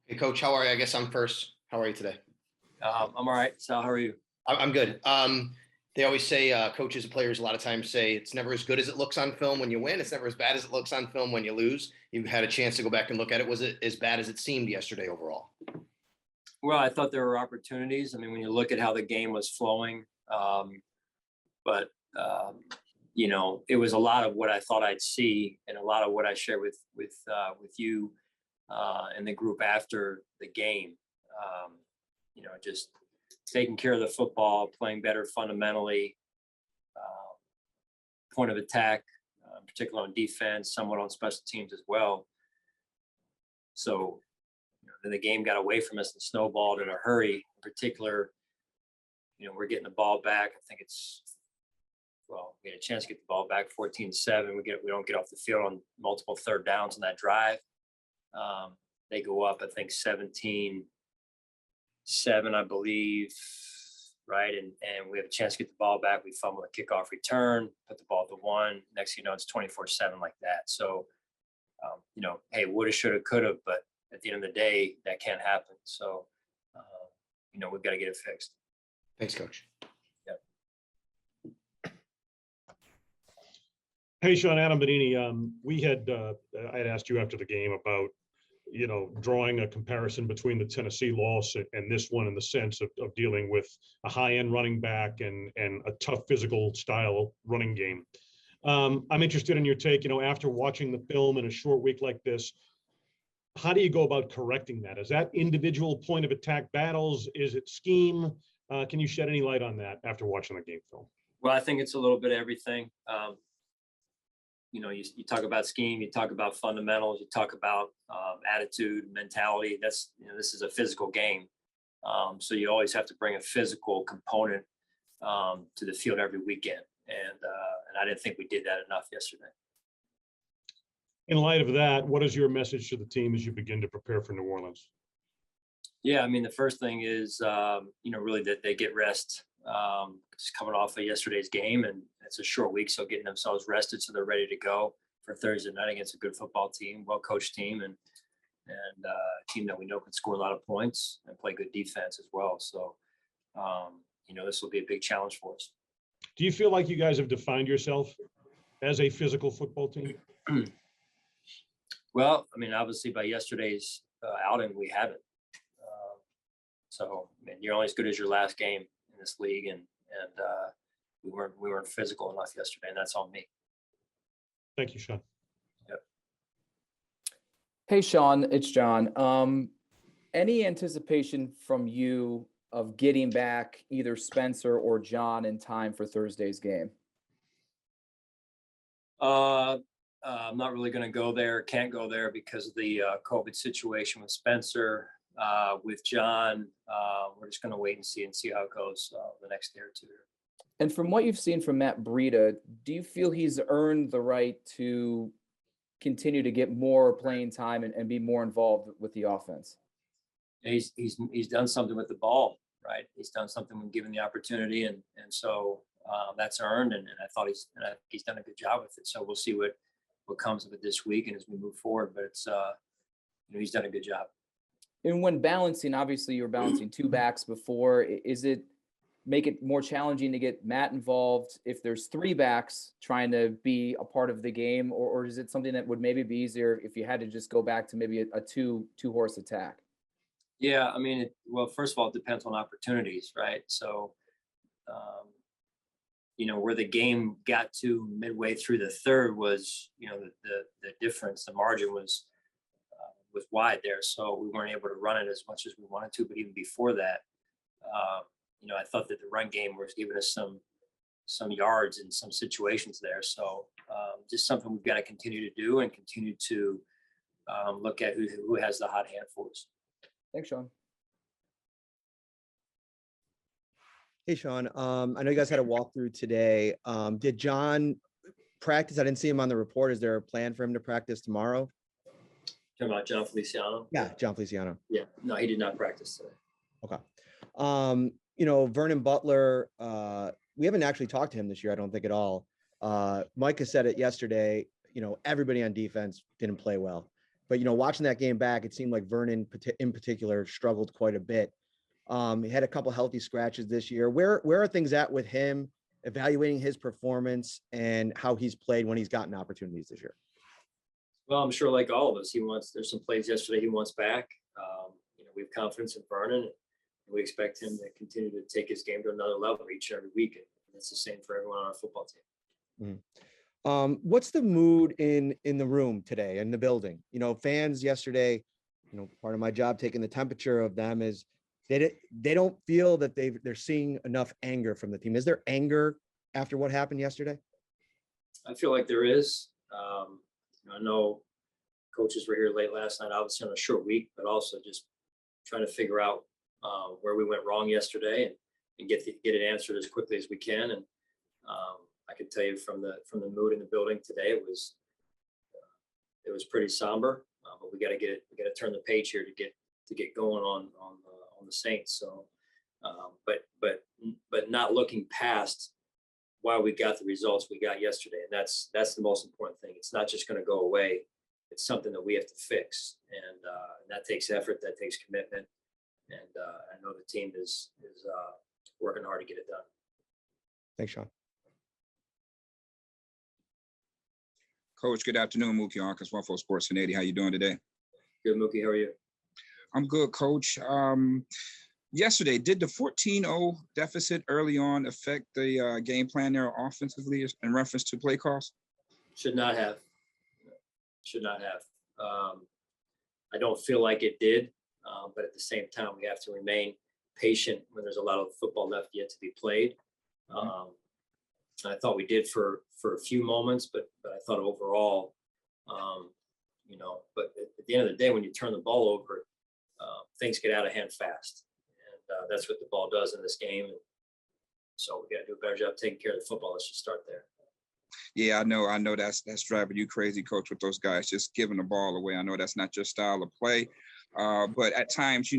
Hey, Coach, how are you? I guess I'm first. How are you today? I'm all right. Sal, how are you? I'm good. They always say coaches and players a lot of times say it's never as good as it looks on film when you win. It's never as bad as it looks on film when you lose. You had a chance to go back and look at it. Was it as bad as it seemed yesterday overall? Well, I thought there were opportunities. I mean, when you look at how the game was flowing, but it was a lot of what I thought I'd see, and a lot of what I shared with you and the group after the game. Just taking care of the football, playing better fundamentally, uh, point of attack, particularly on defense, somewhat on special teams as well. So then the game got away from us and snowballed in a hurry. In particular, we're getting the ball back. I think we had a chance to get the ball back 14-7. We don't get off the field on multiple third downs in that drive. They go up, I think 17-7, I believe, right? And we have a chance to get the ball back. We fumble a kickoff return, put the ball at the one. Next thing you know, it's 24-7 like that. So, hey, woulda, shoulda, coulda, but at the end of the day, that can't happen. So, we've got to get it fixed. Thanks, Coach. Yep. Hey, Sean, Adam Benini, I had asked you after the game about, drawing a comparison between the Tennessee loss and this one in the sense of dealing with a high-end running back and a tough physical style running game. I'm interested in your take, after watching the film in a short week like this, how do you go about correcting that? Is that individual point of attack battles? Is it scheme? Can you shed any light on that after watching the game film? Well, I think it's a little bit of everything. You talk about scheme, you talk about fundamentals, you talk about attitude, mentality. This is a physical game. So you always have to bring a physical component to the field every weekend. And I didn't think we did that enough yesterday. In light of that, what is your message to the team as you begin to prepare for New Orleans? Yeah, I mean, the first thing is, really that they get rest. Just coming off of yesterday's game, and it's a short week, so getting themselves rested so they're ready to go for Thursday night against a good football team, well-coached team, and a team that we know can score a lot of points and play good defense as well. So, this will be a big challenge for us. Do you feel like you guys have defined yourself as a physical football team? Well, I mean, obviously by yesterday's outing, we haven't. So, I mean, you're only as good as your last game in this league, and we weren't physical enough yesterday, and that's on me. Thank you, Sean. Yep. Hey, Sean, it's John. Any anticipation from you of getting back either Spencer or John in time for Thursday's game? I'm not really going to go there. Can't go there because of the COVID situation with Spencer. With John, we're just going to wait and see how it goes the next day or two. And from what you've seen from Matt Breida, do you feel he's earned the right to continue to get more playing time and be more involved with the offense? He's done something with the ball, right? He's done something when given the opportunity, and so that's earned. And I thought he's done a good job with it. So we'll see what comes of it this week and as we move forward. But it's he's done a good job. And when balancing, obviously you were balancing two backs before. Is it make it more challenging to get Matt involved if there's three backs trying to be a part of the game, or is it something that would maybe be easier if you had to just go back to maybe a two horse attack? Yeah, I mean, well, first of all, it depends on opportunities, right? So, where the game got to midway through the third was, the difference, the margin was wide there. So we weren't able to run it as much as we wanted to. But even before that, I thought that the run game was giving us some yards in some situations there. So just something we've got to continue to do and continue to look at who has the hot hand for us. Thanks, Sean. Hey, Sean. I know you guys had a walkthrough today. Did John practice? I didn't see him on the report. Is there a plan for him to practice tomorrow? Talking about John Feliciano? Yeah, John Feliciano. Yeah. No, he did not practice today. Okay. Vernon Butler, we haven't actually talked to him this year, I don't think at all. Mike has said it yesterday, everybody on defense didn't play well. But, watching that game back, it seemed like Vernon in particular struggled quite a bit. He had a couple healthy scratches this year. Where are things at with him, evaluating his performance and how he's played when he's gotten opportunities this year? Well, I'm sure like all of us, there's some plays yesterday he wants back. We have confidence in Vernon. We expect him to continue to take his game to another level each and every week. And it's the same for everyone on our football team. What's the mood in the room today, in the building? Fans yesterday, part of my job taking the temperature of them is they don't feel that they're seeing enough anger from the team. Is there anger after what happened yesterday? I feel like there is. I know coaches were here late last night, obviously on a short week, but also just trying to figure out where we went wrong yesterday and get it answered as quickly as we can. And I can tell you from the mood in the building today, it was pretty somber. But we got to turn the page here to get going on the Saints. So, but not looking past why we got the results we got yesterday, and that's the most important thing. It's not just going to go away. It's something that we have to fix, and that takes effort, that takes commitment, and I know the team is working hard to get it done. Thanks, Sean. Coach, good afternoon. Mookie Arcus, 1-4 Sports 1080. How you doing today? Good, Mookie. How are you? I'm good, Coach. Yesterday, did the 14-0 deficit early on affect the game plan there offensively in reference to play calls? Should not have. I don't feel like it did, but at the same time, we have to remain patient when there's a lot of football left yet to be played. I thought we did for a few moments, but I thought overall, but at the end of the day, when you turn the ball over, things get out of hand fast. And that's what the ball does in this game. And so we got to do a better job taking care of the football. Let's just start there. Yeah, I know that's driving you crazy, Coach, with those guys just giving the ball away. I know that's not your style of play, but at times,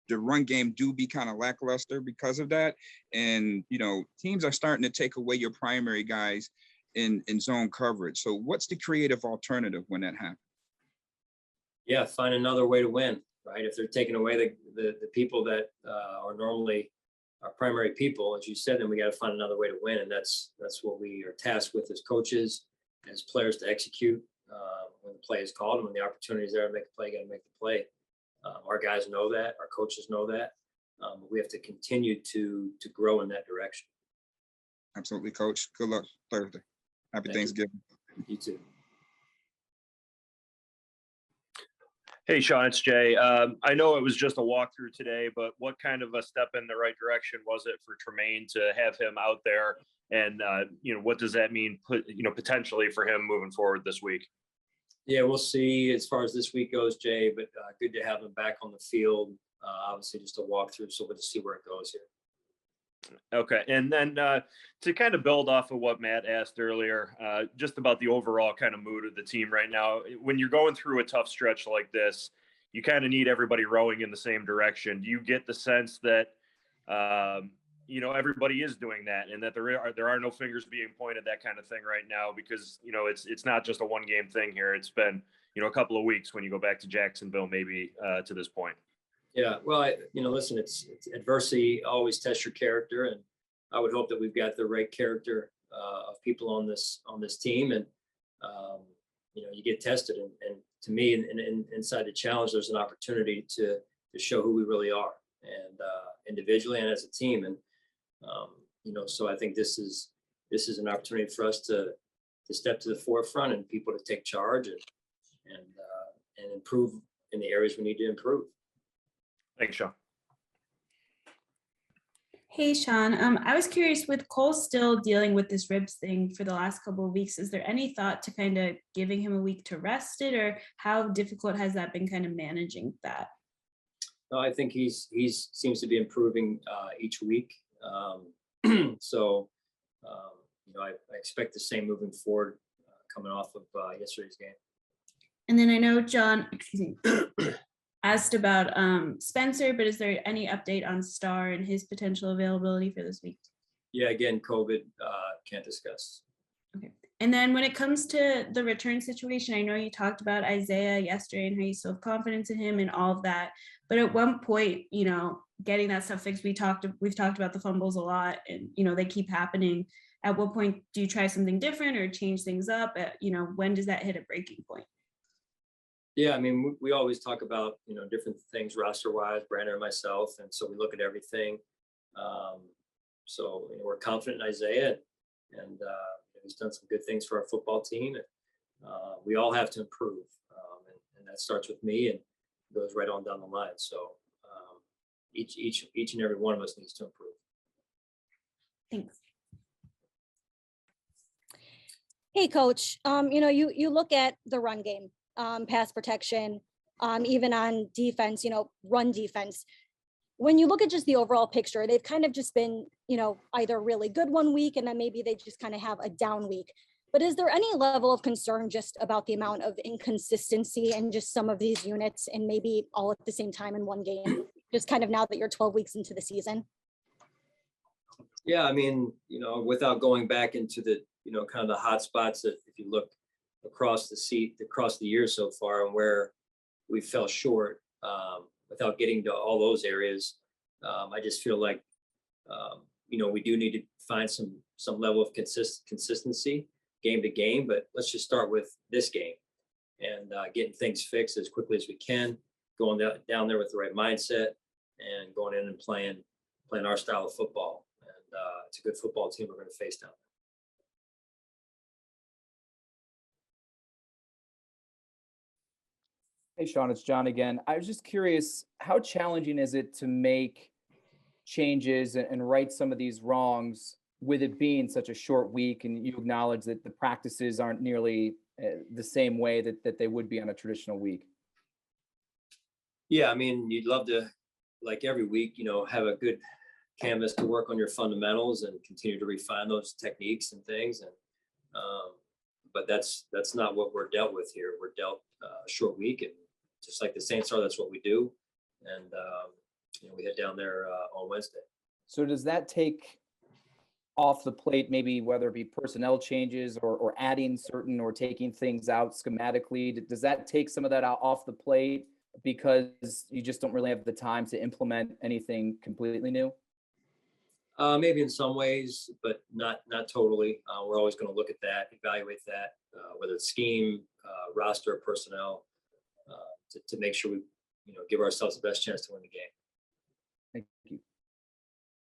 the run game do be kind of lackluster because of that. And, teams are starting to take away your primary guys in zone coverage. So what's the creative alternative when that happens? Yeah, find another way to win, right? If they're taking away the people that are normally our primary people, as you said, then we got to find another way to win. And that's what we are tasked with as coaches, as players to execute when the play is called and when the opportunity is there to make a play, you got to make the play. Our guys know that, our coaches know that. We have to continue to grow in that direction. Absolutely, Coach. Good luck Thursday. Happy Thank Thanksgiving. You too. Hey, Sean, it's Jay. I know it was just a walkthrough today, but what kind of a step in the right direction was it for Tremaine to have him out there? And, what does that mean, potentially for him moving forward this week? Yeah, we'll see as far as this week goes, Jay, but good to have him back on the field. Obviously, just a walkthrough, so we'll just see where it goes here. Okay. And then to kind of build off of what Matt asked earlier, just about the overall kind of mood of the team right now, when you're going through a tough stretch like this, you kind of need everybody rowing in the same direction. Do you get the sense that, everybody is doing that and that there are no fingers being pointed, that kind of thing right now? Because, it's not just a one game thing here. It's been, a couple of weeks when you go back to Jacksonville, maybe to this point. Yeah, well, listen, it's adversity always tests your character, and I would hope that we've got the right character of people on this team, and you get tested, and to me, inside the challenge, there's an opportunity to show who we really are, and individually and as a team, and so I think this is an opportunity for us to step to the forefront and people to take charge and improve in the areas we need to improve. Thanks, Sean. Hey, Sean. I was curious, with Cole still dealing with this ribs thing for the last couple of weeks, is there any thought to kind of giving him a week to rest it, or how difficult has that been kind of managing that? No, I think he's seems to be improving each week. So, I expect the same moving forward coming off of yesterday's game. And then I know John, asked about Spencer, but is there any update on Star and his potential availability for this week? Yeah, again, COVID, can't discuss. Okay. And then when it comes to the return situation, I know you talked about Isaiah yesterday and how you still have confidence in him and all of that. But at one point, getting that stuff fixed, we've talked about the fumbles a lot, and they keep happening. At what point do you try something different or change things up? When does that hit a breaking point? Yeah, I mean, we always talk about, different things roster wise, Brandon and myself. And so we look at everything. So we're confident in Isaiah, and he's done some good things for our football team. And we all have to improve. And that starts with me and goes right on down the line. So each and every one of us needs to improve. Thanks. Hey, Coach. You look at the run game, pass protection, even on defense. Run defense. When you look at just the overall picture, they've kind of just been, either really good one week and then maybe they just kind of have a down week. But is there any level of concern just about the amount of inconsistency and just some of these units and maybe all at the same time in one game, just kind of now that you're 12 weeks into the season? Yeah, I mean, without going back into the, kind of the hot spots that if you look across the year so far and where we fell short, without getting to all those areas, I just feel like, we do need to find some level of consistency game to game, but let's just start with this game and getting things fixed as quickly as we can, going down there with the right mindset and going in and playing our style of football. And it's a good football team we're going to face down there. Hey, Sean, it's John again. I was just curious, how challenging is it to make changes and right some of these wrongs with it being such a short week? And you acknowledge that the practices aren't nearly the same way that they would be on a traditional week. Yeah, I mean, you'd love to, like every week, have a good canvas to work on your fundamentals and continue to refine those techniques and things. And but that's not what we're dealt with here. We're dealt a short week, and just like the Saints are, that's what we do. And we head down there on Wednesday. So does that take off the plate, maybe whether it be personnel changes or adding certain or taking things out schematically? Does that take some of that out off the plate because you just don't really have the time to implement anything completely new? Maybe in some ways, but not totally. We're always going to look at that, evaluate that, whether it's scheme, roster, personnel, to make sure we, give ourselves the best chance to win the game. Thank you.